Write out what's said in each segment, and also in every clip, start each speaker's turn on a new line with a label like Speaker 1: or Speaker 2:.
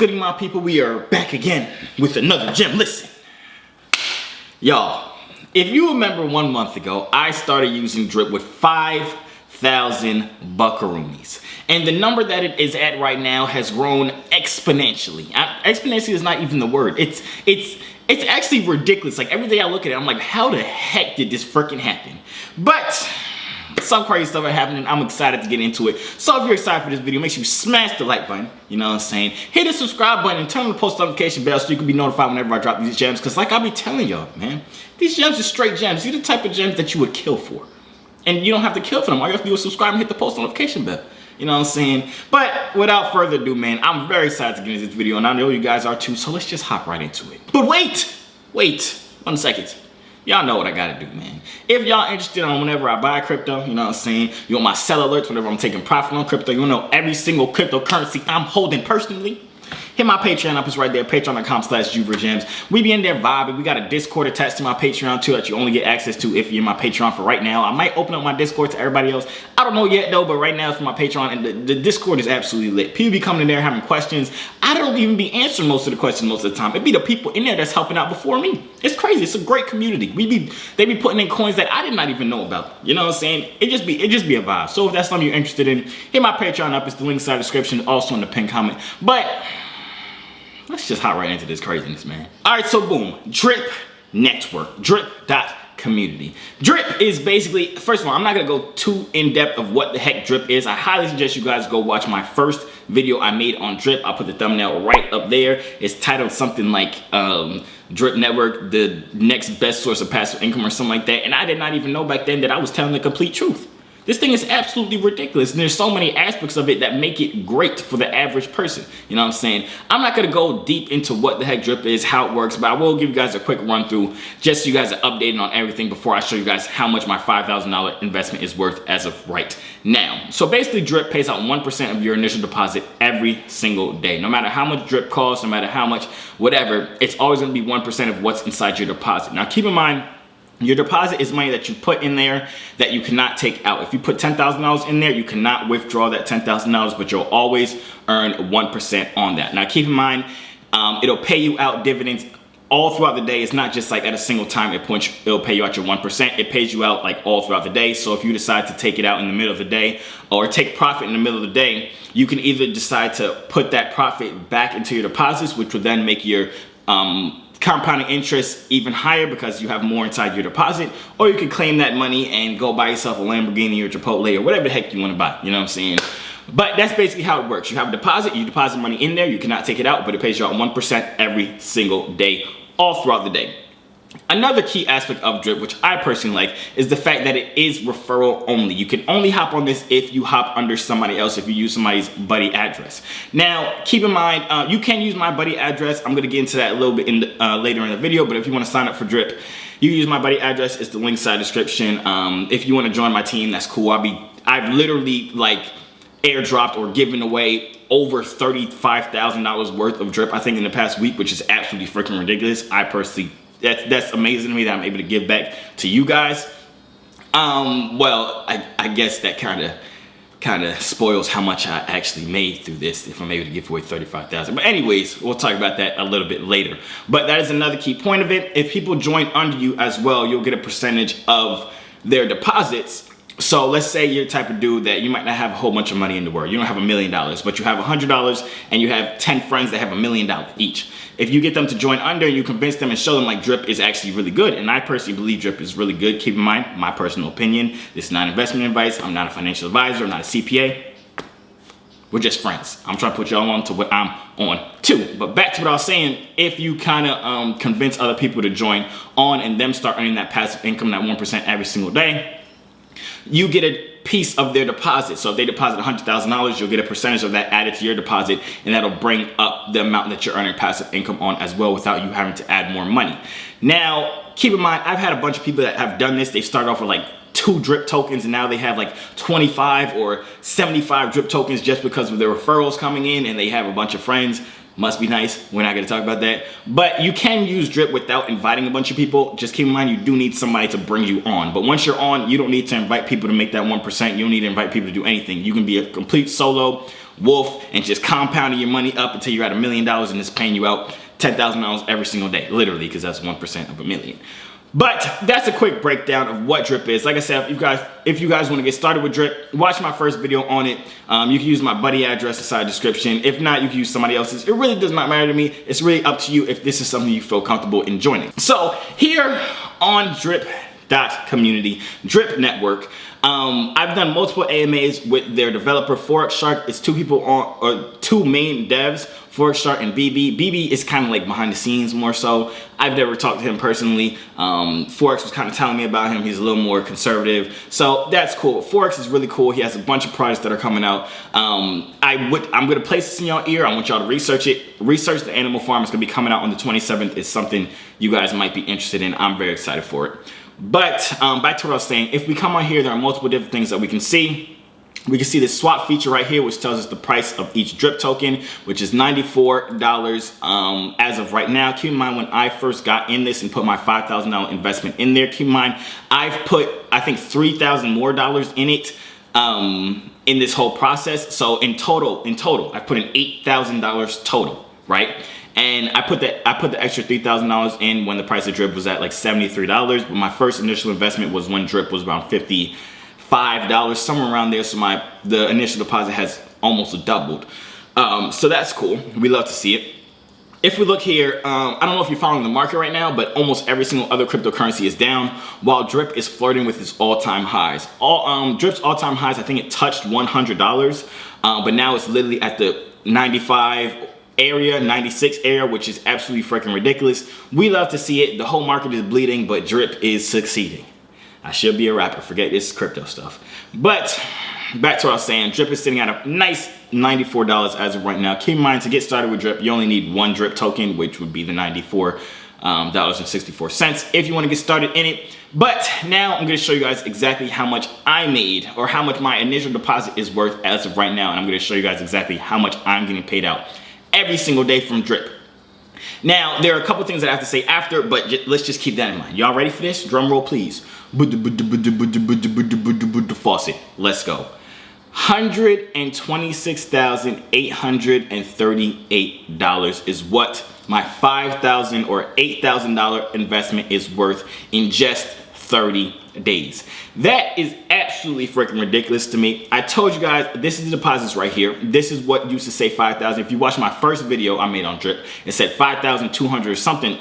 Speaker 1: goody, my people? We are back again with another gem. Listen, y'all, if you remember 1 month ago, I started using drip with 5,000 buckaroonies. And the number that it is at right now has grown exponentially. Exponentially is not even the word. It's actually ridiculous. Like, every day I look at it, I'm like, how the heck did this freaking happen? But some crazy stuff are happening. I'm excited to get into it. So if you're excited for this video, make sure you smash the like button. You know what I'm saying? Hit the subscribe button and turn on the post notification bell so you can be notified whenever I drop these gems. Because like I be telling y'all, man, these gems are straight gems. These are the type of gems that you would kill for. And you don't have to kill for them. All you have to do is subscribe and hit the post notification bell. You know what I'm saying? But without further ado, man, I'm very excited to get into this video. And I know you guys are too. So let's just hop right into it. But wait 1 second. Y'all know what I gotta do, man. If y'all interested on whenever I buy crypto, you know what I'm saying? You want my sell alerts whenever I'm taking profit on crypto. You wanna know every single cryptocurrency I'm holding personally? Hit my Patreon up, it's right there, patreon.com/JoovierGems. We be in there vibing. We got a Discord attached to my Patreon too that you only get access to if you're in my Patreon for right now. I might open up my Discord to everybody else. I don't know yet though, but right now it's for my Patreon, and the Discord is absolutely lit. People be coming in there having questions. I don't even be answering most of the questions most of the time. It be the people in there that's helping out before me. It's crazy. It's a great community. They be putting in coins that I did not even know about. You know what I'm saying? It just be a vibe. So if that's something you're interested in, hit my Patreon up. It's the link inside the description, also in the pinned comment. But let's just hop right into this craziness, man. All right, so boom, drip network, drip.community. Drip is basically, first of all, I'm not gonna go too in depth of what the heck drip is. I highly suggest you guys go watch my first video I made on drip. I'll put the thumbnail right up there. It's titled something like Drip Network, the next best source of passive income or something like that. And I did not even know back then that I was telling the complete truth. This thing is absolutely ridiculous, and there's so many aspects of it that make it great for the average person. You know what I'm saying? I'm not gonna go deep into what the heck drip is, how it works, but I will give you guys a quick run through just so you guys are updated on everything before I show you guys how much my $5,000 investment is worth as of right now. So basically, drip pays out 1% of your initial deposit every single day. No matter how much drip costs, no matter how much whatever, it's always gonna be 1% of what's inside your deposit. Now keep in mind, your deposit is money that you put in there that you cannot take out. If you put $10,000 in there, you cannot withdraw that $10,000, but you'll always earn 1% on that. Now keep in mind, it'll pay you out dividends all throughout the day. It's not just like at a single time it'll pay you out your 1%. It pays you out like all throughout the day. So if you decide to take it out in the middle of the day or take profit in the middle of the day, you can either decide to put that profit back into your deposits, which will then make your compounding interest even higher because you have more inside your deposit, or you can claim that money and go buy yourself a Lamborghini or Chipotle or whatever the heck you want to buy. You know what I'm saying? But that's basically how it works. You have a deposit, you deposit money in there, you cannot take it out, but it pays you out 1% every single day, all throughout the day. Another key aspect of drip, which I personally like, is the fact that it is referral only. You can only hop on this if you hop under somebody else, if you use somebody's buddy address. Now, keep in mind, you can use my buddy address. I'm gonna get into that a little bit later in the video, but if you wanna sign up for drip, you can use my buddy address. It's the link inside the description. If you wanna join my team, that's cool. I've literally like airdropped or given away over $35,000 worth of drip, I think, in the past week, which is absolutely freaking ridiculous. I personally, that's amazing to me that I'm able to give back to you guys. Well, I guess that kind of spoils how much I actually made through this if I'm able to give away 35,000. But anyways, we'll talk about that a little bit later. But that is another key point of it. If people join under you as well, you'll get a percentage of their deposits. So let's say you're the type of dude that you might not have a whole bunch of money in the world. You don't have $1 million, but you have $100 and you have 10 friends that have $1 million each. If you get them to join under and you convince them and show them like drip is actually really good, and I personally believe drip is really good. Keep in mind, my personal opinion, this is not investment advice. I'm not a financial advisor. I'm not a CPA. We're just friends. I'm trying to put y'all on to what I'm on too. But back to what I was saying, if you kind of convince other people to join on and them start earning that passive income, that 1% every single day, you get a piece of their deposit. So if they deposit $100,000, you'll get a percentage of that added to your deposit, and that'll bring up the amount that you're earning passive income on as well without you having to add more money. Now, keep in mind, I've had a bunch of people that have done this. They started off with like 2 drip tokens, and now they have like 25 or 75 drip tokens just because of their referrals coming in, and they have a bunch of friends. Must be nice. We're not going to talk about that. But you can use drip without inviting a bunch of people. Just keep in mind, you do need somebody to bring you on. But once you're on, you don't need to invite people to make that 1%. You don't need to invite people to do anything. You can be a complete solo, wolf and just compounding your money up until you're at $1 million and it's paying you out $10,000 every single day, literally, because that's 1% of $1 million. But that's a quick breakdown of what drip is. Like I said, if you guys want to get started with drip, watch my first video on it. You can use my buddy address inside the description. If not, you can use somebody else's. It really does not matter to me. It's really up to you if this is something you feel comfortable in joining. So here on drip.community, Drip Network, I've done multiple AMAs with their developer Forex Shark. It's two people on, or two main devs, Forex Shark and BB. BB is kind of like behind the scenes more so. I've never talked to him personally. Forex was kind of telling me about him. He's a little more conservative, so that's cool. Forex is really cool. He has a bunch of projects that are coming out. I'm gonna place this in your ear. I want y'all to research it. Research the Animal Farm. It's gonna be coming out on the 27th. It's something you guys might be interested in. I'm very excited for it. But back to what I was saying, if we come on here, there are multiple different things that we can see. We can see this swap feature right here, which tells us the price of each drip token, which is $94 as of right now. Keep in mind, when I first got in this and put my $5,000 investment in there, keep in mind, I've put, I think, $3,000 more in it in this whole process. So in total, I put in $8,000 total, right? And I put the extra $3,000 in when the price of drip was at like $73. But my first initial investment was when drip was around $55, somewhere around there. So the initial deposit has almost doubled. So that's cool. We love to see it. If we look here, I don't know if you're following the market right now, but almost every single other cryptocurrency is down, while drip is flirting with its all-time highs. Drip's all-time highs, I think it touched $100, but now it's literally at the 95 area, 96 area, which is absolutely freaking ridiculous. We love to see it. The whole market is bleeding, but drip is succeeding. I should be a rapper. Forget this crypto stuff. But back to what I was saying, drip is sitting at a nice $94 as of right now. Keep in mind, to get started with drip, you only need one drip token, which would be the $94.64 if you want to get started in it. But now I'm going to show you guys exactly how much I made, or how much my initial deposit is worth as of right now. And I'm going to show you guys exactly how much I'm getting paid out every single day from drip. Now, there are a couple things that I have to say after, but let's just keep that in mind. Y'all ready for this? Drum roll, please. Faucet. Let's go. $126,838 is what my $5,000 or $8,000 investment is worth in just 30 days. That is absolutely freaking ridiculous to me. I told you guys, this is the deposits right here. This is what used to say 5,000. If you watch my first video I made on drip, it said 5,200 or something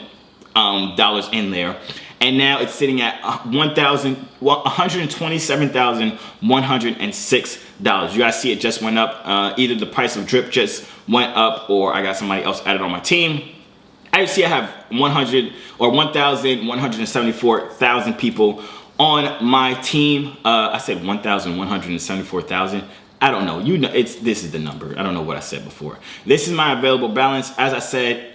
Speaker 1: dollars in there. And now it's sitting at $127,106. You guys see it just went up. Either the price of drip just went up, or I got somebody else added on my team. I see I have 1,174,000 people on my team. I said 1,174,000. I don't know. This is the number. I don't know what I said before. This is my available balance. As I said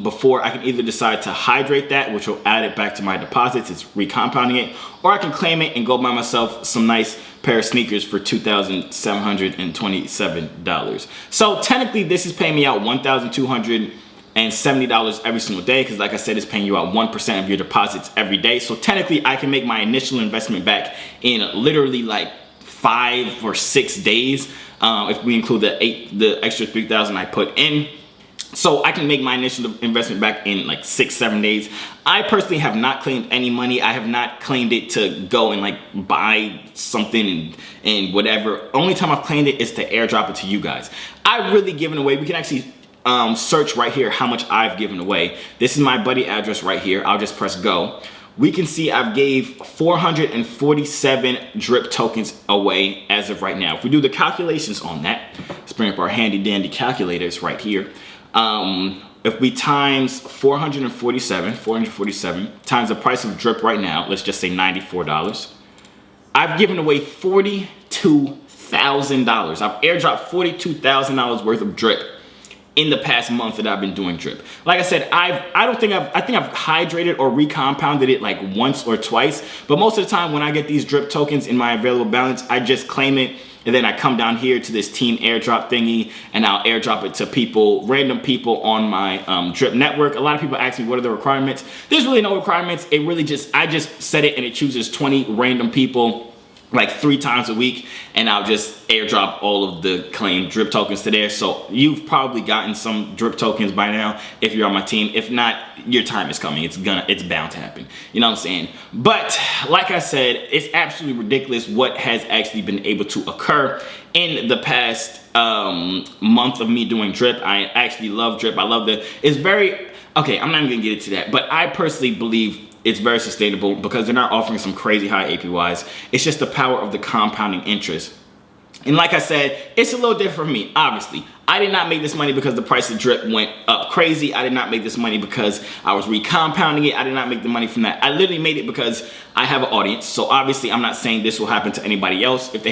Speaker 1: before, I can either decide to hydrate that, which will add it back to my deposits. It's recompounding it, or I can claim it and go buy myself some nice pair of sneakers for $2,727. So technically, this is paying me out $1,270 every single day, because like I said, it's paying you out 1% of your deposits every day. So technically, I can make my initial investment back in literally like 5 or 6 days, if we include the extra 3,000 I put in. So I can make my initial investment back in like 6-7 days. I personally have not claimed any money. I have not claimed it to go and like buy something and whatever. Only time I've claimed it is to airdrop it to you guys. I've really given away. We can actually search right here how much I've given away. This is my buddy address right here. I'll just press go. We can see I've gave 447 drip tokens away as of right now. If we do the calculations on that, let's bring up our handy dandy calculators right here. If we times 447 times the price of drip right now, let's just say $94. I've given away $42,000. I've airdropped $42,000 worth of drip in the past month that I've been doing drip. Like I said, I think I've hydrated or recompounded it like once or twice, but most of the time when I get these drip tokens in my available balance, I just claim it, and then I come down here to this team airdrop thingy, and I'll airdrop it to people, random people on my drip network. A lot of people ask me what are the requirements. There's really no requirements. I just set it and it chooses 20 random people like 3 times a week, and I'll just airdrop all of the claimed drip tokens to there. So you've probably gotten some drip tokens by now if you're on my team. If not, your time is coming. It's bound to happen. You know what I'm saying? But like I said, it's absolutely ridiculous what has actually been able to occur in the past month of me doing drip. I actually love drip. I love it's very, okay, I'm not even gonna get into that, but I personally believe it's very sustainable because they're not offering some crazy high APYs. It's just the power of the compounding interest. And like I said, it's a little different for me, obviously. I did not make this money because the price of drip went up crazy. I did not make this money because I was recompounding it. I did not make the money from that. I literally made it because I have an audience. So obviously I'm not saying this will happen to anybody else if they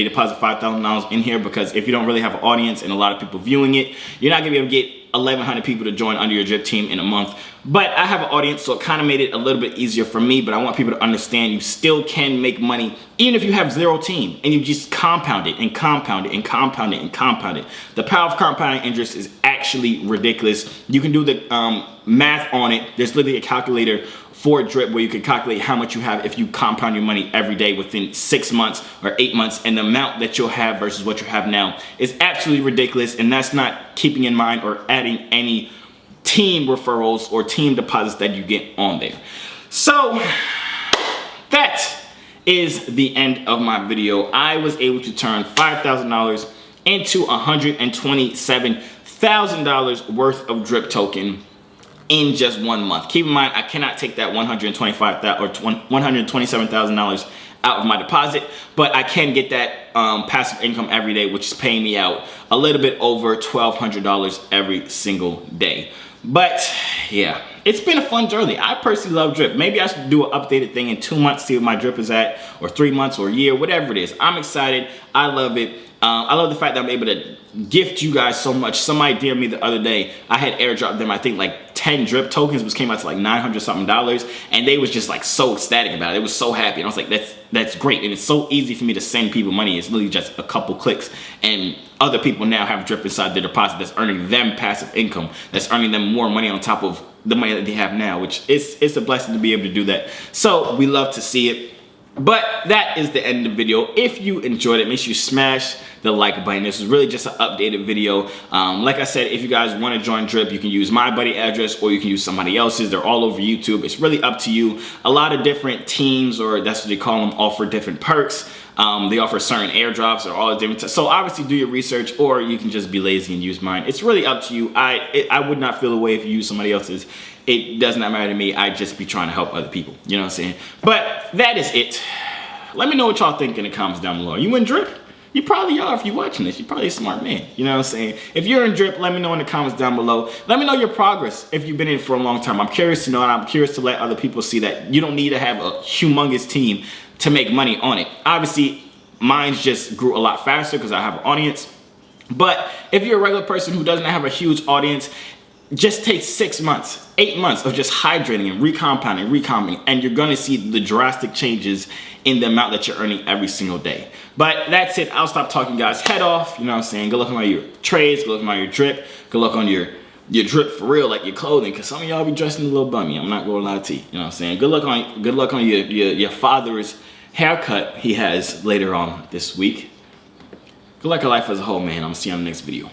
Speaker 1: deposit $5,000 in here, because if you don't really have an audience and a lot of people viewing it, you're not gonna be able to get 1,100 people to join under your drip team in a month. But I have an audience, so it kind of made it a little bit easier for me. But I want people to understand you still can make money even if you have 0 team and you just compound it and compound it and compound it and compound it. The power of compounding interest is actually ridiculous. You can do the math on it. There's literally a calculator for drip where you can calculate how much you have if you compound your money every day within 6 months or 8 months, and the amount that you'll have versus what you have now is absolutely ridiculous. And that's not keeping in mind or adding any team referrals or team deposits that you get on there. So that is the end of my video. I was able to turn $5,000 into $127,000 worth of drip token in just 1 month. Keep in mind, I cannot take that $127,000 out of my deposit, but I can get that passive income every day, which is paying me out a little bit over $1,200 every single day. But yeah, it's been a fun journey. I personally love drip. Maybe I should do an updated thing in 2 months, see what my drip is at, or 3 months or a year, whatever it is. I'm excited. I love it. I love the fact that I'm able to gift you guys so much. Somebody DM'd me the other day. I had airdropped them, I think like 10 drip tokens, which came out to like $900 something, and they was just like so ecstatic about it. They was so happy, and I was like, that's great. And it's so easy for me to send people money. It's literally just a couple clicks, and other people now have drip inside their deposit that's earning them passive income, that's earning them more money on top of the money that they have now, which it's a blessing to be able to do that. So we love to see it. But that is the end of the video. If you enjoyed it, make sure you smash the like button. This is really just an updated video. Like I said, if you guys want to join drip, you can use my buddy address or you can use somebody else's. They're all over YouTube. It's really up to you. A lot of different teams, or that's what they call them, offer different perks. They offer certain airdrops or all the different. So obviously do your research, or you can just be lazy and use mine. It's really up to you. I would not feel away if you use somebody else's. It does not matter to me. I just be trying to help other people. You know what I'm saying? But that is it. Let me know what y'all think in the comments down below. Are you in drip? You probably are if you're watching this. You're probably a smart man. You know what I'm saying? If you're in drip, let me know in the comments down below. Let me know your progress if you've been in it for a long time. I'm curious to know, and I'm curious to let other people see that you don't need to have a humongous team to make money on it. Obviously, mine just grew a lot faster because I have an audience. But if you're a regular person who doesn't have a huge audience, just take 6 months, 8 months of just hydrating and recompounding, and you're gonna see the drastic changes in the amount that you're earning every single day. But that's it. I'll stop talking guys head off. You know what I'm saying? Good luck on your trades, good luck on your drip, good luck on your drip for real, like your clothing, because some of y'all be dressing a little bummy. I'm not gonna lie to you. You know what I'm saying? Good luck on your father's haircut he has later on this week. Good luck on life as a whole, man. I'm gonna see you on the next video.